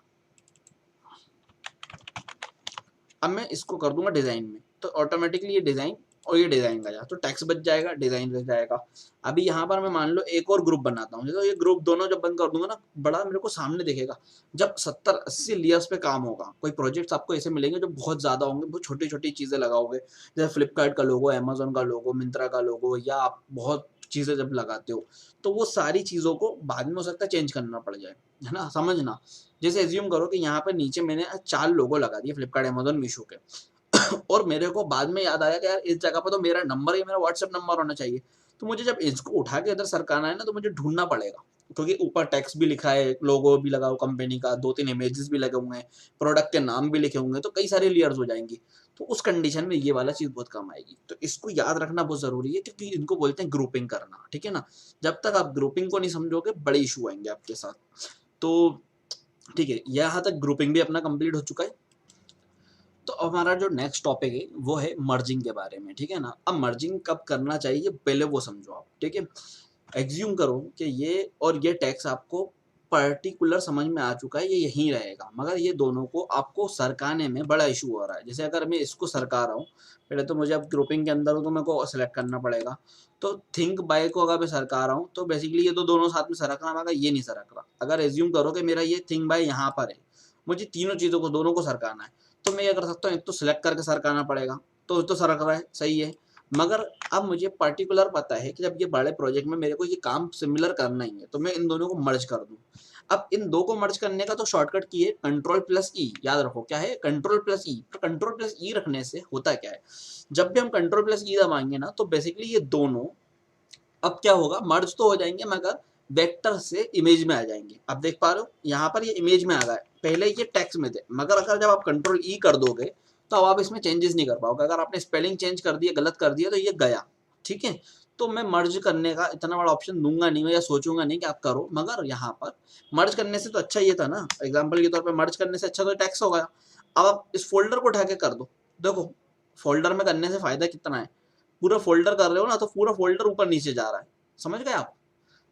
अब मैं इसको कर दूंगा डिजाइन में, तो ऑटोमेटिकली ये डिजाइन और ये डिजाइन का तो टैक्स बच जाएगा, डिजाइन बच जाएगा। अभी यहाँ पर मैं मान लो एक और ग्रुप बनाता हूँ, तो ये ग्रुप दोनों जब बंद कर दूंगा ना, बड़ा मेरे को सामने दिखेगा। जब 70-80 लेयर्स पे काम होगा, कोई प्रोजेक्ट्स आपको ऐसे मिलेंगे जो बहुत ज्यादा होंगे, बहुत छोटी छोटी चीजें लगाओगे, जैसे फ्लिपकार्ट का लोगो, अमेजोन का लोगो, मिंत्रा का लोगो, या आप बहुत चीजें जब लगाते हो तो वो सारी चीजों को बाद में हो सकता है चेंज करना पड़ जाए, है ना, समझना। जैसे एज्यूम करो कि यहाँ पर नीचे मैंने 4 लोगो लगा दिए, फ्लिपकार्ट, अमेजोन, मीशो के। और मेरे को बाद में याद आया कि यार इस जगह पर तो मेरा नंबर, या मेरा व्हाट्सएप नंबर होना चाहिए। तो मुझे जब इसको उठा के इधर सरकाना है ना, तो मुझे ढूंढना पड़ेगा, क्योंकि ऊपर टेक्स्ट भी लिखा है, लोगो भी लगा हो कंपनी का, 2-3 इमेजेस भी लगे हुए हैं, प्रोडक्ट के नाम भी लिखे होंगे, तो कई सारी लेयर्स हो जाएंगी। तो उस कंडीशन में ये वाला चीज बहुत कम आएगी। तो इसको याद रखना बहुत जरूरी है, क्योंकि इनको बोलते हैं ग्रुपिंग करना, ठीक है ना। जब तक आप ग्रुपिंग को नहीं समझोगे बड़े इशू आएंगे आपके साथ। तो ठीक है, यहाँ तक ग्रुपिंग भी अपना कंप्लीट हो चुका है। तो अब हमारा जो नेक्स्ट टॉपिक है वो है मर्जिंग के बारे में, ठीक है ना। अब मर्जिंग कब करना चाहिए पहले वो समझो आप, ठीक है। एग्ज्यूम करो कि ये और ये टैक्स आपको पर्टिकुलर समझ में आ चुका है, ये यहीं रहेगा, मगर ये दोनों को आपको सरकाने में बड़ा इशू हो रहा है। जैसे अगर मैं इसको सरका रहा हूँ, पहले तो मुझे अब ग्रुपिंग के अंदर हूँ तो मेरे को सेलेक्ट करना पड़ेगा। तो थिंक बाय को अगर मैं सरका रहा हूँ तो बेसिकली ये तो दोनों साथ में सरक रहा है, मगर ये नहीं सरक रहा। अगर एज्यूम करो कि मेरा ये थिंक बाय यहाँ पर है, मुझे तीनों चीजों को, दोनों को सरकाना है, तो मैं ये कर सकता हूँ, एक तो सिलेक्ट करके सरकाना पड़ेगा, तो सरक रहा है, सही है। मगर अब मुझे पर्टिकुलर पता है कि जब ये बड़े प्रोजेक्ट में मेरे को ये काम सिमिलर करना ही है, तो मैं इन दोनों को मर्ज कर दूं। अब इन दो को मर्ज करने का तो शॉर्टकट की है Ctrl+E, याद रखो क्या है Ctrl+E। तो Ctrl+E रखने से होता क्या है, जब भी हम Ctrl+E दबाएंगे ना, तो बेसिकली ये दोनों अब क्या होगा, मर्ज तो हो जाएंगे, मगर वेक्टर से इमेज में आ जाएंगे। अब देख पा रहे हो यहाँ पर ये इमेज में आ गया है, पहले ये टेक्स्ट में थे, मगर अगर जब आप Ctrl+E कर दोगे तो अब आप इसमें चेंजेस नहीं कर पाओगे। अगर आपने स्पेलिंग चेंज कर दिया, गलत कर दिया, तो ये गया, ठीक है। तो मैं मर्ज करने का इतना बड़ा ऑप्शन दूंगा नहीं, मैं या सोचूंगा नहीं कि आप करो, मगर यहाँ पर मर्ज करने से तो अच्छा ये था ना, एग्जाम्पल के तौर पर मर्ज करने से अच्छा तो टैक्स हो गया। अब आप इस फोल्डर को उठा के कर दो, देखो फोल्डर में करने से फायदा कितना है, पूरा फोल्डर कर रहे हो ना, तो पूरा फोल्डर ऊपर नीचे जा रहा है, समझ गए आप?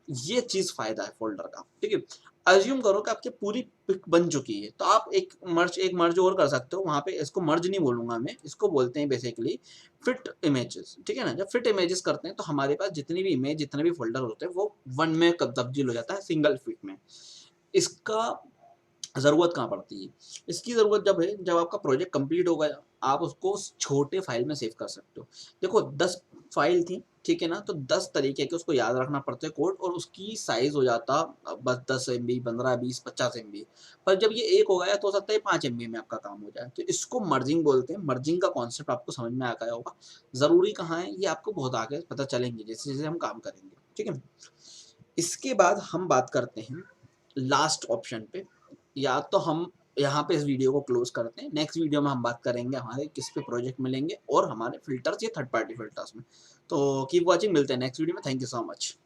ये चीज फायदा है फोल्डर का, ठीक है। अज्यूम करो कि आपकी पूरी पिक बन चुकी है, तो आप एक मर्ज और कर सकते हो वहां पे। इसको मर्ज नहीं बोलूंगा मैं, इसको बोलते हैं बेसिकली फिट इमेजेस, ठीक है ना। जब फिट इमेजेस करते हैं तो हमारे पास जितनी भी इमेज, जितने भी फोल्डर होते हैं वो वन में तब्दील हो जाता है सिंगल फिट में। इसका ज़रूरत कहाँ पड़ती है? इसकी ज़रूरत जब है जब आपका प्रोजेक्ट कंप्लीट हो गया, आप उसको छोटे फाइल में सेव कर सकते हो। देखो 10 फाइल थी, ठीक है ना, तो 10 तरीके के उसको याद रखना पड़ते कोड, और उसकी साइज हो जाता बस 10 MB, 15, 20, 50 MB। पर जब ये एक हो गया तो हो सकता है 5 MB में आपका काम हो जाए। तो इसको मर्जिंग बोलते हैं। मर्जिंग का कॉन्सेप्ट आपको समझ में आ गया होगा। ज़रूरी कहाँ है ये आपको बहुत आगे पता चलेंगे जैसे जैसे हम काम करेंगे, ठीक है। इसके बाद हम बात करते हैं लास्ट ऑप्शन पे। या तो हम यहाँ पे इस वीडियो को क्लोज करते हैं। नेक्स्ट वीडियो में हम बात करेंगे हमारे किस पे प्रोजेक्ट मिलेंगे और हमारे फिल्टर्स या थर्ड पार्टी फिल्टर्स में। तो कीप वॉचिंग, मिलते हैं नेक्स्ट वीडियो में। Thank you so much.